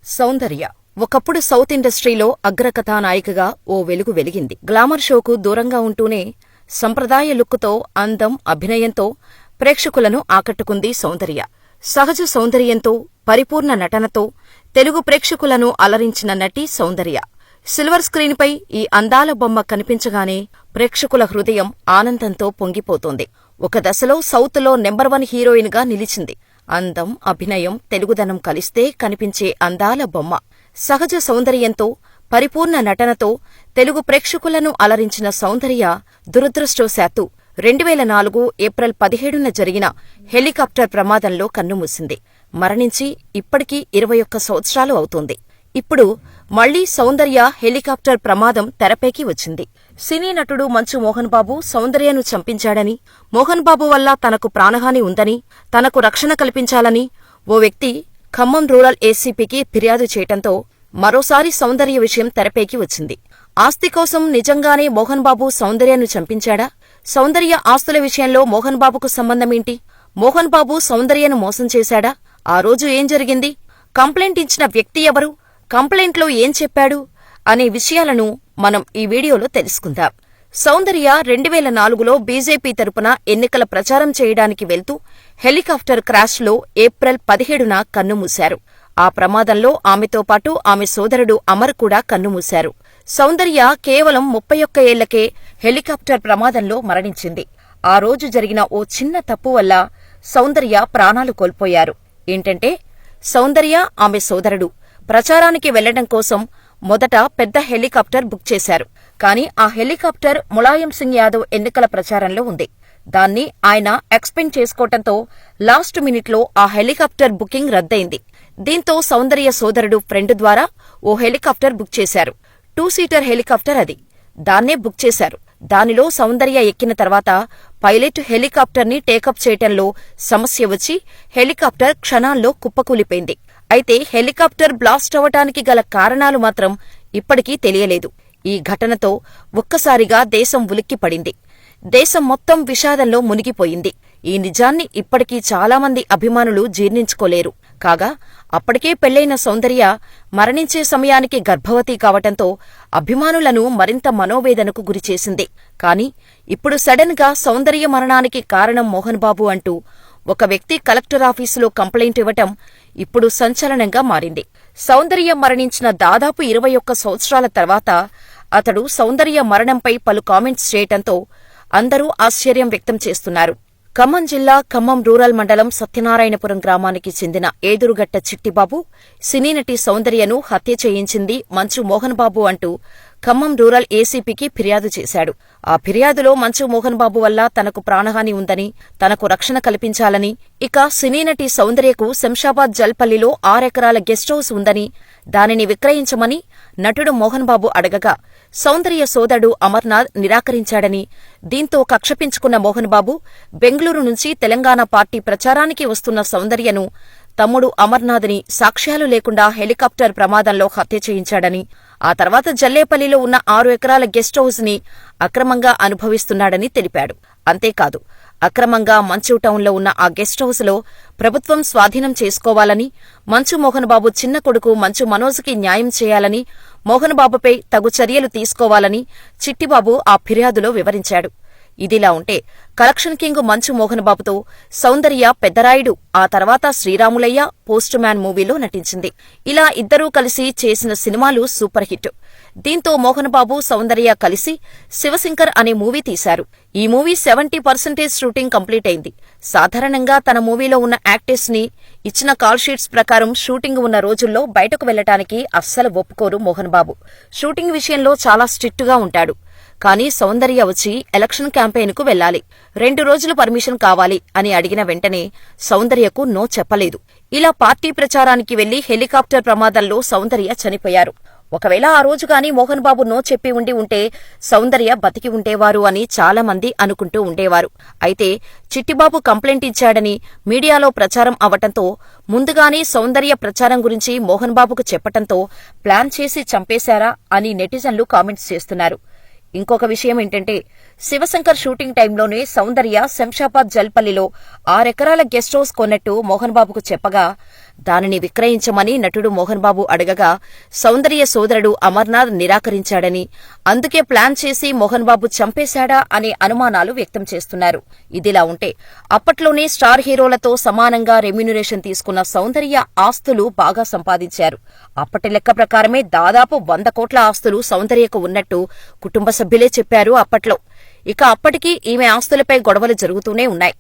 సౌందర్య ఒకప్పుడు సౌత్ ఇండస్ట్రీలో అగ్రకథానాయికగా ఓ వెలుగు వెలిగింది. గ్లామర్ షోకు దూరంగా ఉంటూనే సంప్రదాయ లుక్కుతో, అందం, అభినయంతో ప్రేక్షకులను ఆకట్టుకుంది సౌందర్య. సహజ సౌందర్యంతో, పరిపూర్ణ నటనతో తెలుగు ప్రేక్షకులను అలరించిన నటి సౌందర్య. సిల్వర్ స్క్రీన్పై ఈ అందాల బొమ్మ కనిపించగానే ప్రేక్షకుల హృదయం ఆనందంతో పొంగిపోతోంది. ఒక దశలో సౌత్లో నెంబర్ 1 హీరోయిన్గా నిలిచింది. అందం, అభినయం, తెలుగుదనం కలిస్తే కనిపించే అందాల బొమ్మ. సహజ సౌందర్యంతో, పరిపూర్ణ నటనతో తెలుగు ప్రేక్షకులను అలరించిన సౌందర్య దురదృష్టవశాత్తు 2004 ఏప్రిల్ 17న జరిగిన హెలికాప్టర్ ప్రమాదంలో కన్నుమూసింది. మరణించి ఇప్పటికీ 21 సంవత్సరాలు అవుతోంది. ఇప్పుడు మళ్లీ సౌందర్య హెలికాప్టర్ ప్రమాదం తెరపైకి వచ్చింది. సినీ నటుడు మంచు మోహన్ బాబు సౌందర్యను చంపించాడని, మోహన్ బాబు వల్ల తనకు ప్రాణహాని ఉందని, తనకు రక్షణ కల్పించాలని ఓ వ్యక్తి ఖమ్మం రూరల్ ఏసీపీకి ఫిర్యాదు చేయటంతో మరోసారి సౌందర్య విషయం తెరపైకి వచ్చింది. ఆస్తి కోసం నిజంగానే మోహన్ బాబు సౌందర్యను చంపించాడా? సౌందర్య ఆస్తుల విషయంలో మోహన్ బాబుకు సంబంధమేంటి? మోహన్ బాబు సౌందర్యను మోసం చేశాడా? ఆ రోజు ఏం జరిగింది? కంప్లైంట్ ఇచ్చిన వ్యక్తి ఎవరు? కంప్లైంట్లో ఏం చెప్పాడు? అనే విషయాలను మనం ఈ వీడియోలో తెలుసుకుందాం. సౌందర్య 2004లో బీజేపీ తరపున ఎన్నికల ప్రచారం చేయడానికి వెళ్తూ హెలికాప్టర్ క్రాష్లో ఏప్రిల్ 17న కన్నుమూశారు. ఆ ప్రమాదంలో ఆమెతో పాటు ఆమె సోదరుడు అమర్ కూడా కన్నుమూశారు. సౌందర్య కేవలం 31 ఏళ్లకే హెలికాప్టర్ ప్రమాదంలో మరణించింది. ఆ రోజు జరిగిన ఓ చిన్న తప్పు వల్ల సౌందర్య ప్రాణాలు కోల్పోయారు. ఏంటంటే, సౌందర్య, ఆమె సోదరుడు ప్రచారానికి వెళ్లడం కోసం మొదట పెద్ద హెలికాప్టర్ బుక్ చేశారు. కాని ఆ హెలికాప్టర్ ములాయం సింగ్ యాదవ్ ఎన్నికల ప్రచారంలో ఉంది. దాన్ని ఆయన ఎక్స్పెండ్ చేసుకోవటంతో లాస్ట్ మినిట్లో ఆ హెలికాప్టర్ బుకింగ్ రద్దయింది. దీంతో సౌందర్య సోదరుడు ఫ్రెండ్ ద్వారా ఓ హెలికాప్టర్ బుక్ చేశారు. 2 సీటర్ హెలికాప్టర్ అది. దాన్నే బుక్ చేశారు. దానిలో సౌందర్య ఎక్కిన తర్వాత పైలట్ హెలికాప్టర్ని టేకప్ చేయటంలో సమస్య వచ్చి హెలికాప్టర్ క్షణాల్లో కుప్పకూలిపోయింది. అయితే హెలికాప్టర్ బ్లాస్ట్ అవటానికి గల కారణాలు మాత్రం ఇప్పటికీ తెలియలేదు. ఈ ఘటనతో ఒక్కసారిగా దేశం ఉలిక్కిపడింది. దేశం మొత్తం విషాదంలో మునిగిపోయింది. ఈ నిజాన్ని ఇప్పటికీ చాలామంది అభిమానులు జీర్ణించుకోలేరు. కాగా అప్పటికే పెళ్లైన సౌందర్య మరణించే సమయానికి గర్భవతి కావటంతో అభిమానులను మరింత మనోవేదనకు గురిచేసింది. కాని ఇప్పుడు సడన్ గా సౌందర్య మరణానికి కారణం మోహన్ బాబు అంటూ ఒక వ్యక్తి కలెక్టర్ ఆఫీసులో కంప్లైంట్ ఇవ్వటం ఇప్పుడు సంచలనంగా మారింది. సౌందర్య మరణించిన దాదాపు 21 సంవత్సరాల తర్వాత అతడు సౌందర్య మరణంపై పలు కామెంట్స్ చేయటంతో అందరూ ఆశ్చర్యం వ్యక్తం చేస్తున్నారు. ఖమ్మం జిల్లా ఖమ్మం రూరల్ మండలం సత్యనారాయణపురం గ్రామానికి చెందిన ఏదురుగట్ట చిట్టిబాబు సినీ నటి సౌందర్యను హత్య చేయించింది మంచు మోహన్ బాబు అంటూ ఖమ్మం రూరల్ ఏసీపీకి ఫిర్యాదు చేశాడు. ఆ ఫిర్యాదులో మంచు మోహన్ బాబు వల్ల తనకు ప్రాణహాని ఉందని, తనకు రక్షణ కల్పించాలని, ఇక సినీ నటి సౌందర్యకు శంషాబాద్ జల్పల్లిలో 6 ఎకరాల గెస్ట్ హౌస్ ఉందని, దానిని విక్రయించమని నటుడు మోహన్ బాబు అడగగా సౌందర్య సోదరుడు అమర్నాథ్ నిరాకరించాడని, దీంతో కక్ష పెంచుకున్న మోహన్ బాబు బెంగళూరు నుంచి తెలంగాణ పార్టీ ప్రచారానికి వస్తున్న సౌందర్యను తమ్ముడు అమర్నాథ్ని సాక్ష్యాలు లేకుండా హెలికాప్టర్ ప్రమాదంలో హత్య చేయించాడని, ఆ తర్వాత జల్లేపల్లిలో ఉన్న 6 ఎకరాల గెస్ట్ హౌస్ ని అక్రమంగా అనుభవిస్తున్నాడని తెలిపాడు. అంతేకాదు, అక్రమంగా మంచు టౌన్లో ఉన్న ఆ గెస్ట్ హౌస్ లో ప్రభుత్వం స్వాధీనం చేసుకోవాలని, మంచు మోహన్ బాబు చిన్న కొడుకు మంచు మనోజ్కి న్యాయం చేయాలని, మోహన్ బాబుపై తగు చర్యలు తీసుకోవాలని చిట్టిబాబు ఆ ఫిర్యాదులో వివరించాడు. ఇదిలా ఉంటే కలెక్షన్ కింగ్ మంచు మోహన్ బాబుతో సౌందర్య పెద్దరాయుడు, ఆ తర్వాత శ్రీరాములయ్య, పోస్ట్ మ్యాన్ మూవీలో నటించింది. ఇలా ఇద్దరూ కలిసి చేసిన సినిమాలు సూపర్ హిట్. దీంతో మోహన్ బాబు, సౌందర్య కలిసి శివశంకర్ అనే మూవీ తీశారు. ఈ మూవీ 70% షూటింగ్ కంప్లీట్ అయింది. సాధారణంగా తన మూవీలో ఉన్న యాక్టర్స్ ని ఇచ్చిన కాల్ షీట్స్ ప్రకారం షూటింగ్ ఉన్న రోజుల్లో బయటకు వెళ్లటానికి అస్సలు ఒప్పుకోరు మోహన్ బాబు. షూటింగ్ విషయంలో చాలా స్ట్రిక్టుగా ఉంటాడు. కానీ సౌందర్య వచ్చి ఎలక్షన్ క్యాంపెయిన్కు వెళ్లాలి, 2 రోజులు పర్మిషన్ కావాలి అని అడిగిన వెంటనే సౌందర్యకు నో చెప్పలేదు. ఇలా పార్టీ ప్రచారానికి వెళ్లి హెలికాప్టర్ ప్రమాదంలో సౌందర్య చనిపోయారు. ఒకవేళ ఆ రోజు గాని మోహన్ బాబు నో చెప్పి ఉంటే సౌందర్య బతికి ఉండేవారు అని చాలా మంది అనుకుంటూ ఉండేవారు. అయితే చిట్టిబాబు కంప్లైంట్ ఇచ్చాడని మీడియాలో ప్రచారం అవటంతో ముందుగానే సౌందర్య ప్రచారం గురించి మోహన్ బాబుకు చెప్పటంతో ప్లాన్ చేసి చంపేశారా అని నెటిజన్లు కామెంట్స్ చేస్తున్నారు. ఇంకొక విషయం ఏంటంటే, శివశంకర్ షూటింగ్ టైంలోనే సౌందర్య శంషాబాద్ జల్పల్లిలో 6 ఎకరాల గెస్ట్ హౌస్ కొన్నట్టు మోహన్ బాబుకు చెప్పగా, దానిని విక్రయించమని నటుడు మోహన్ బాబు అడగగా సౌందర్య సోదరుడు అమర్నాథ్ నిరాకరించాడని, అందుకే ప్లాన్ చేసి మోహన్ బాబు చంపేశాడా అనే అనుమానాలు వ్యక్తం చేస్తున్నారు. ఇదిలా ఉంటే అప్పట్లోనే స్టార్ హీరోలతో సమానంగా రెమ్యూనరేషన్ తీసుకున్న సౌందర్య ఆస్తులు బాగా సంపాదించారు. అప్పటి లెక్క ప్రకారమే దాదాపు 100 కోట్ల ఆస్తులు సౌందర్యకు ఉన్నట్టు కుటుంబ సభ్యులే చెప్పారు అప్పట్లో. ఇక అప్పటికీ ఈమె ఆస్తులపై గొడవలు జరుగుతూనే ఉన్నాయి.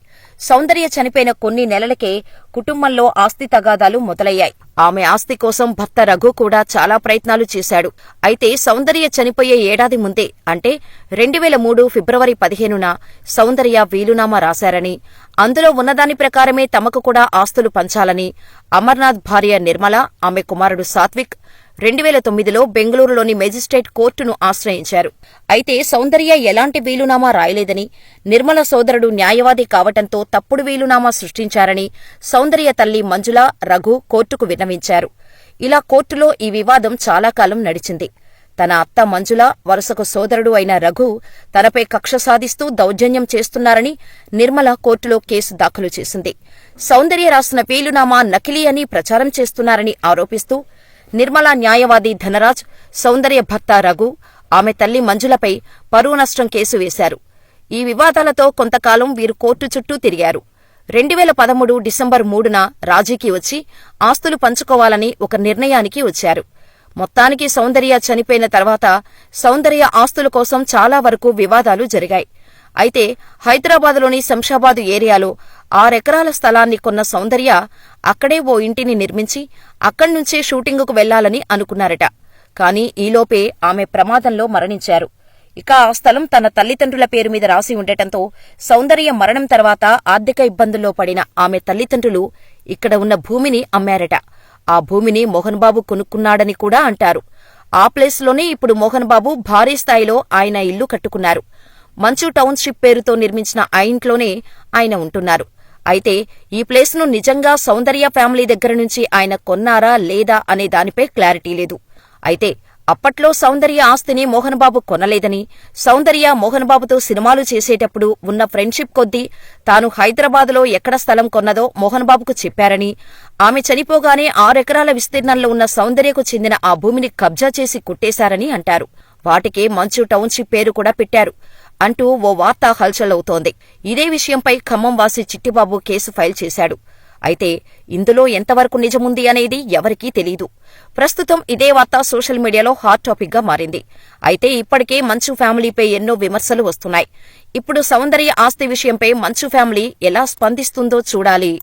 సౌందర్య చనిపోయిన కొన్ని నెలలకే కుటుంబంలో ఆస్తి తగాదాలు మొదలయ్యాయి. ఆమె ఆస్తి కోసం భర్త రఘు కూడా చాలా ప్రయత్నాలు చేశాడు. అయితే సౌందర్య చనిపోయే ఏడాది ముందే, అంటే 2003 ఫిబ్రవరి 15న సౌందర్య వీలునామా రాశారని, అందులో ఉన్నదాని ప్రకారమే తమకు కూడా ఆస్తులు పంచాలని అమర్నాథ్ భార్య నిర్మల, ఆమె కుమారుడు సాత్విక్ 2009లో బెంగళూరులోని మెజిస్ట్రేట్ కోర్టును ఆశ్రయించారు. అయితే సౌందర్య ఎలాంటి వీలునామా రాయలేదని, నిర్మల సోదరుడు న్యాయవాది కావటంతో తప్పుడు వీలునామా సృష్టించారని సౌందర్య తల్లి మంజుల, రఘు కోర్టుకు విన్నవించారు. ఇలా కోర్టులో ఈ వివాదం చాలా కాలం నడిచింది. తన అత్త మంజుల, వరుసకు సోదరుడు అయిన రఘు తనపై కక్ష సాధిస్తూ దౌర్జన్యం చేస్తున్నారని నిర్మల కోర్టులో కేసు దాఖలు చేసింది. సౌందర్య రాసిన వీలునామా నకిలీ అని ప్రచారం చేస్తున్నారని ఆరోపిస్తూ నిర్మల న్యాయవాది ధనరాజ్, సౌందర్య భర్త రఘు, ఆమె తల్లి మంజులపై పరువు నష్టం కేసు వేశారు. ఈ వివాదాలతో కొంతకాలం వీరు కోర్టు చుట్టూ తిరిగారు. 2013 డిసెంబర్ 3న రాజీకి వచ్చి ఆస్తులు పంచుకోవాలని ఒక నిర్ణయానికి వచ్చారు. మొత్తానికి సౌందర్య చనిపోయిన తర్వాత సౌందర్య ఆస్తుల కోసం చాలా వరకు వివాదాలు జరిగాయి. అయితే హైదరాబాద్లోని శంషాబాద్ ఏరియాలో 6 ఎకరాల స్థలాన్ని కొన్న సౌందర్య అక్కడే ఓ ఇంటిని నిర్మించి అక్కడ్నుంచే షూటింగుకు వెళ్లాలని అనుకున్నారట. కానీ ఈలోపే ఆమె ప్రమాదంలో మరణించారు. ఇక ఆ స్థలం తన తల్లిదండ్రుల పేరు మీద రాసి ఉండటంతో సౌందర్య మరణం తర్వాత ఆర్థిక ఇబ్బందుల్లో పడిన ఆమె తల్లిదండ్రులు ఇక్కడ ఉన్న భూమిని అమ్మారట. ఆ భూమిని మోహన్ బాబు కొనుక్కున్నాడని కూడా అంటారు. ఆ ప్లేస్లోనే ఇప్పుడు మోహన్ బాబు భారీ స్థాయిలో ఆయన ఇల్లు కట్టుకున్నారు. మంచు టౌన్షిప్ పేరుతో నిర్మించిన ఆ ఇంట్లోనే ఆయన ఉంటున్నారు. అయితే ఈ ప్లేస్ను నిజంగా సౌందర్య ఫ్యామిలీ దగ్గర నుంచి ఆయన కొన్నారా లేదా అనే దానిపై క్లారిటీ లేదు. అయితే అప్పట్లో సౌందర్య ఆస్తిని మోహన్ బాబు కొనలేదని, సౌందర్య మోహన్ బాబుతో సినిమాలు చేసేటప్పుడు ఉన్న ఫ్రెండ్షిప్ కొద్దీ తాను హైదరాబాద్లో ఎక్కడ స్థలం కొన్నదో మోహన్ బాబుకు చెప్పారని, ఆమె చనిపోగానే 6 ఎకరాల విస్తీర్ణంలో ఉన్న సౌందర్యకు చెందిన ఆ భూమిని కబ్జా చేసి కొట్టేశారని అంటారు. వాటికే మంచు టౌన్షిప్ పేరు కూడా పెట్టారు అంటూ ఓ వార్త హల్చలవుతోంది. ఇదే విషయంపై ఖమ్మం వాసి చిట్టిబాబు కేసు ఫైల్ చేశాడు. అయితే ఇందులో ఎంతవరకు నిజముంది అనేది ఎవరికీ తెలీదు. ప్రస్తుతం ఇదే వార్త సోషల్ మీడియాలో హాట్ టాపిక్ గా మారింది. అయితే ఇప్పటికే మంచు ఫ్యామిలీపై ఎన్నో విమర్శలు వస్తున్నాయి. ఇప్పుడు సౌందర్య ఆస్తి విషయంపై మంచు ఫ్యామిలీ ఎలా స్పందిస్తుందో చూడాలి.